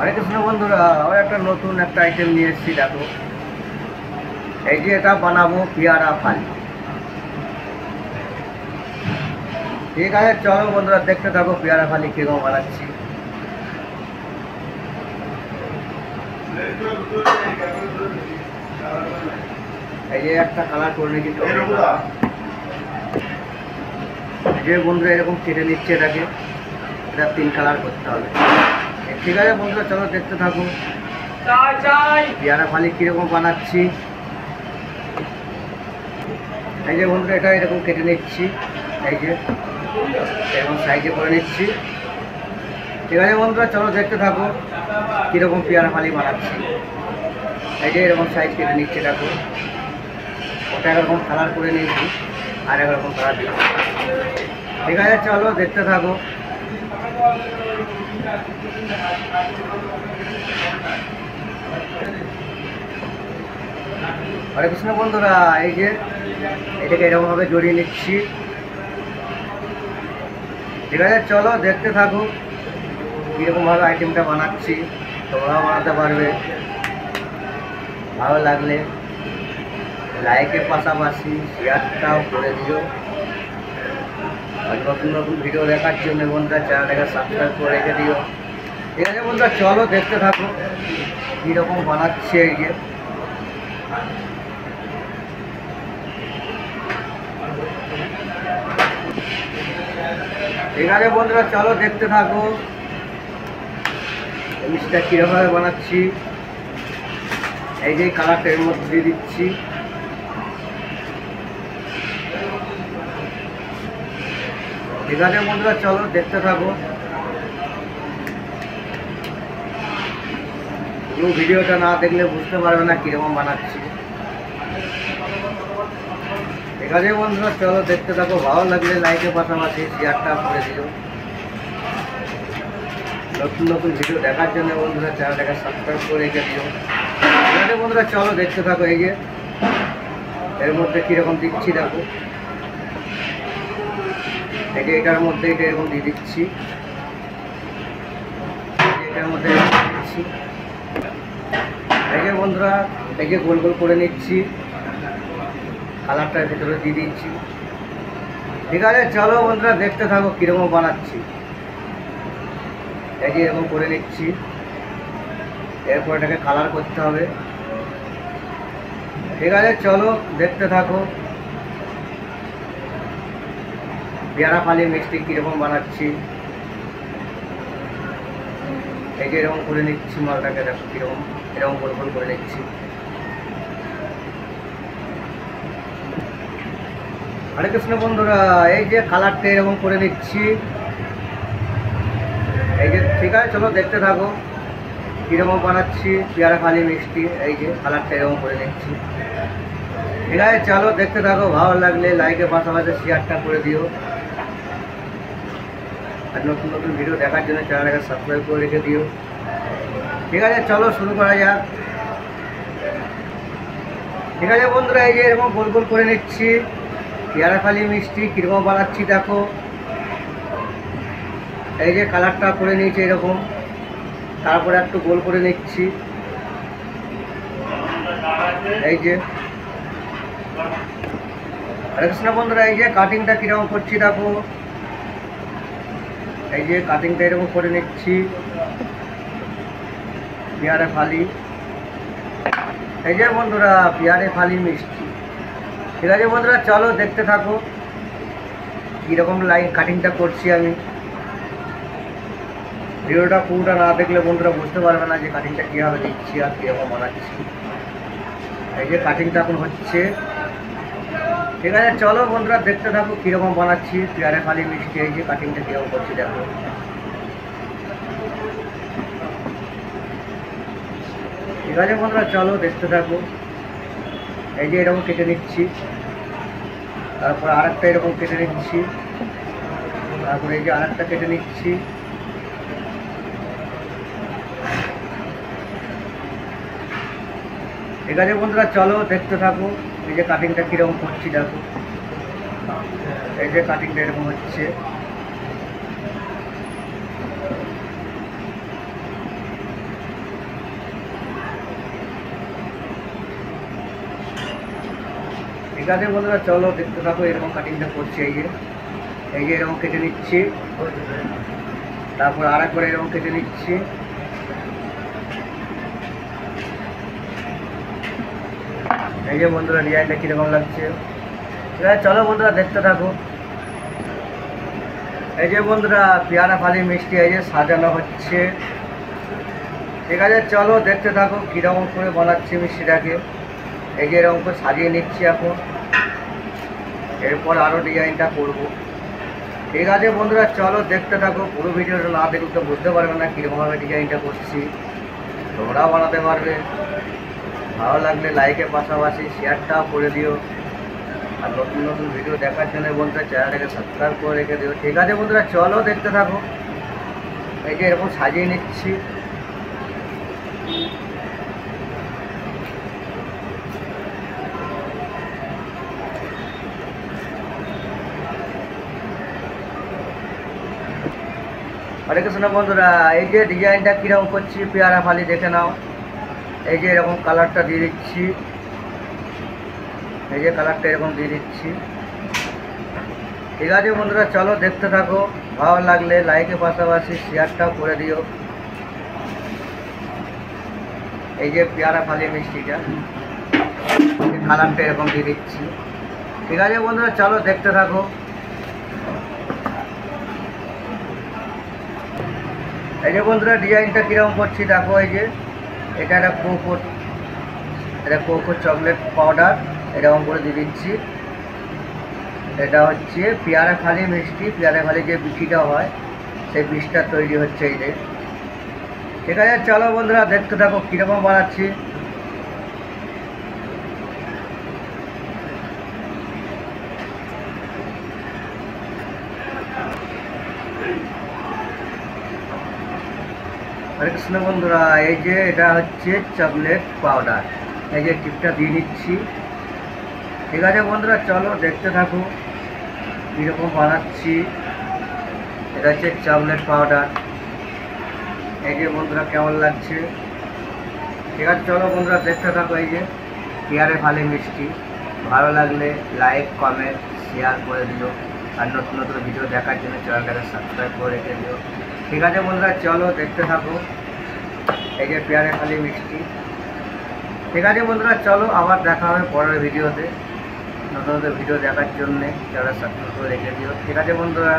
হরে কৃষ্ণ বন্ধুরা, আবার একটা নতুন একটা আইটেম নিয়ে এসেছি। দেখো, এই যে এটা বানাবো পেয়ারা ফালি। ঠিক আছে, চলো বন্ধুরা দেখতে থাকো পেয়ারা ফালি কিরকম বানাচ্ছি। এই যে একটা কালার করে নিচ্ছি, যে বন্ধুরা এরকম কেটে নিচ্ছে এটাকে, এটা 3 কালার করতে হবে। ঠিক আছে বন্ধুরা, চলো দেখতে থাকো পেয়ারা ফালি কীরকম বানাচ্ছি। এই যে বন্ধুরা এটা এরকম কেটে নিচ্ছি, এই যে এরকম সাইজে করে নিচ্ছি। ঠিক আছে বন্ধুরা, চলো দেখতে থাকো কীরকম পেয়ারা ফালি বানাচ্ছি। এই যে এরকম সাইজ কেটে নিচ্ছি, দেখো ওটা এরকম কালার করে নিয়েছি, আর একরকম কালার দিচ্ছি। ঠিক আছে, চলো দেখতে থাকো। হরে কৃষ্ণ বন্ধুরা, এই যে এটাকে এরকমভাবে জড়িয়ে নিচ্ছি। ঠিক আছে, চলো দেখতে থাকো কীরকমভাবে আইটেমটা বানাচ্ছি। তোমরাও বানাতে পারবে। ভালো লাগলে লাইকের পাশাপাশি শেয়ারটাও করে দিও। আর নতুন নতুন ভিডিও দেখার জন্য বন্ধুরা চ্যানেলটাকে সাবস্ক্রাইব করে রেখে দিও। ঠিক আছে বন্ধুরা, চলো দেখতে থাকো কীরকম বানাচ্ছে। এই যে ঠিক আছে বন্ধুরা, চলো দেখতে থাকো মিষ্টিটা কীরকমভাবে বানাচ্ছি। এই যে কালারটা এর মধ্যে দিয়ে দিচ্ছি। ঠিক আছে বন্ধুরা, চলো দেখতে থাকো। পুরো ভিডিওটা না দেখলে বুঝতে পারবে না কীরকম বানাচ্ছি। ঠিক আছে বন্ধুরা, চলো দেখতে থাকো। ভালো লাগলে লাইকের পাশাপাশি শেয়ারটা করে দিও। নতুন নতুন ভিডিও দেখার জন্য বন্ধুরা চ্যানেলটাকে সাবস্ক্রাইব করে রেখে দিও। ঠিক আছে বন্ধুরা, চলো দেখতে থাকো। এই যে এর মধ্যে কীরকম দিচ্ছি দেখো, এই যে এটার মধ্যে এটা এরকম দিয়ে দিচ্ছি, এটার মধ্যে দিচ্ছি। এই যে বন্ধুরা, এই যে গোল গোল করে নিচ্ছি, কালারটার ভেতরে দিয়ে দিচ্ছি। ঠিক আছে, চলো বন্ধুরা দেখতে থাকো কীরকম বানাচ্ছি। এই যে এরকম করে নিচ্ছি, এরপর এটাকে কালার করতে হবে। ঠিক আছে, চলো দেখতে থাকো পেয়ারা ফালি মিষ্টি কীরকম বানাচ্ছি। এই যে এরকম করে নিচ্ছি মালটাকে, দেখো কীরকম এরকম গোল গোল করে নিচ্ছি। হরে কৃষ্ণ বন্ধুরা, এই যে কালারটা এরকম করে নিচ্ছি। এই যে ঠিক আছে, চলো দেখতে থাকো কীরকম বানাচ্ছি পেয়ারা ফালি মিষ্টি। এই যে কালারটা এরকম করে নিচ্ছি। ঠিক আছে, চলো দেখতে থাকো। ভালো লাগলে লাইকের পাশাপাশি শেয়ারটা করে দিও। আর নতুন নতুন ভিডিও দেখার জন্য চ্যানেলটাকে সাবস্ক্রাইব করে রেখে দিও। ঠিক আছে, চলো শুরু করা যাক। ঠিক আছে বন্ধুরা, এই যে এরকম গোল গোল করে নিচ্ছি পেয়ারা ফালি মিষ্টি কীরকম বানাচ্ছি দেখো। এই যে কালারটা করে নিয়েছি এরকম, তারপরে একটু গোল করে নিচ্ছি। এই যে হরে কৃষ্ণ বন্ধুরা, এই যে কাটিংটা কীরকম করছি দেখো। এই যে কাটিংটা এরকম করে নিচ্ছি পেয়ারা ফালি। এই যে বন্ধুরা পেয়ারা ফালি মিষ্টি। ঠিক আছে বন্ধুরা, চলো দেখতে থাকো কীরকম লাইন কাটিংটা করছি আমি। ভিডিওটা পুরোটা না দেখলে বন্ধুরা বুঝতে পারবে না যে কাটিংটা কীভাবে দিচ্ছি আর কীরকম বানাচ্ছি। এই যে কাটিংটা এখন হচ্ছে। ঠিক আছে, চলো বন্ধুরা দেখতে থাকো কীরকম বানাচ্ছি পেয়ারা ফালি মিষ্টি। এই যে কাটিংটা কীরকম করছি দেখো। ঠিক আছে বন্ধুরা, চলো দেখতে থাকো। এই যে এরকম কেটে নিচ্ছি, তারপর আরেকটা এরকম কেটে নিচ্ছি, তারপরে এই যে আরেকটা কেটে নিচ্ছি। ঠিক আছে বন্ধুরা, চলো দেখতে থাকো এই যে কাটিংটা কীরকম করছি দেখো। এই যে কাটিংটা এরকম হচ্ছে। আছে বন্ধুরা, চলো দেখতে থাকো এরকম কাটিংটা করছি। এই যে এরকম কেটে নিচ্ছি, তারপর আর একবার এরকম কেটে নিচ্ছি। এই যে বন্ধুরা ডিজাইনটা কীরকম লাগছে। ঠিক আছে, চলো বন্ধুরা দেখতে থাকো। এই যে বন্ধুরা পেয়ারা ফালি মিষ্টি এই যে সাজানো হচ্ছে। ঠিক আছে, চলো দেখতে থাকো কীরকম করে বানাচ্ছি মিষ্টিটাকে। এই যে এরকম করে সাজিয়ে নিচ্ছি এখন, এরপর আরও ডিজাইনটা করবো। ঠিক আছে বন্ধুরা, চলো দেখতে থাকো। পুরো ভিডিওটা না দেখলে তো বুঝতে পারবে না কীরকমভাবে ডিজাইনটা করছি। তোমরাও বানাতে পারবে। ভালো লাগলে লাইকের পাশাপাশি শেয়ারটাও করে দিও। আর নতুন নতুন ভিডিও দেখার জন্য বন্ধুরা চ্যানেলটাকে সাবস্ক্রাইব করে রেখে দিও। ঠিক আছে বন্ধুরা, চলো দেখতে থাকো। এই যে এরকম সাজিয়ে নিচ্ছি। হরে কৃষ্ণ বন্ধুরা, এই যে ডিজাইনটা কীরকম করছি পেয়ারা ফালি দেখে নাও। এই যে এরকম কালারটা দিয়ে দিচ্ছি। এই যে কালারটা এরকম দিয়ে দিচ্ছি। ঠিক আছে বন্ধুরা, চলো দেখতে থাকো। ভালো লাগলে লাইকের পাশাপাশি শেয়ারটাও করে দিও। এই যে পেয়ারা ফালি মিষ্টিটা কালারটা এরকম দিয়ে দিচ্ছি। ঠিক আছে বন্ধুরা, চলো দেখতে থাকো। এই যে বন্ধুরা ডিজাইনটা কীরকম করছি দেখো। এই যে এটা একটা কোকো চকলেট পাউডার এরকম করে দিয়ে দিচ্ছি। এটা হচ্ছে পেয়ারা ফালি মিষ্টি। পেয়ারা ফালি যে বিচিটা হয় সেই বীজটা তৈরি হচ্ছে এই যে। ঠিক আছে, চলো বন্ধুরা দেখতে থাকো কীরকম বানাচ্ছি। হরে কৃষ্ণ বন্ধুরা, এই যে এটা হচ্ছে চকলেট পাউডার। এই যে টিপটা দিয়ে নিচ্ছি। ঠিক আছে বন্ধুরা, চলো দেখতে থাকো কীরকম বানাচ্ছি। এটা হচ্ছে চকলেট পাউডার। এই যে বন্ধুরা কেমন লাগছে। ঠিক আছে, চলো বন্ধুরা দেখতে থাকো। এই যে পেয়ারা ফালি মিষ্টি। ভালো লাগলে লাইক কমেন্ট শেয়ার করে দিও। আর নতুন নতুন ভিডিও দেখার জন্য চ্যানেলটাকে সাবস্ক্রাইব করে রেখে দিও। ঠিক আছে বন্ধুরা, চলো দেখতে থাকো। এই যে পেয়ারা ফালি মিষ্টি। ঠিক আছে বন্ধুরা, চলো আবার দেখা হবে পরের ভিডিওতে। নতুন নতুন ভিডিও দেখার জন্যে চ্যানেলটা সাবস্ক্রাইব করে রেখে দিও। ঠিক আছে বন্ধুরা।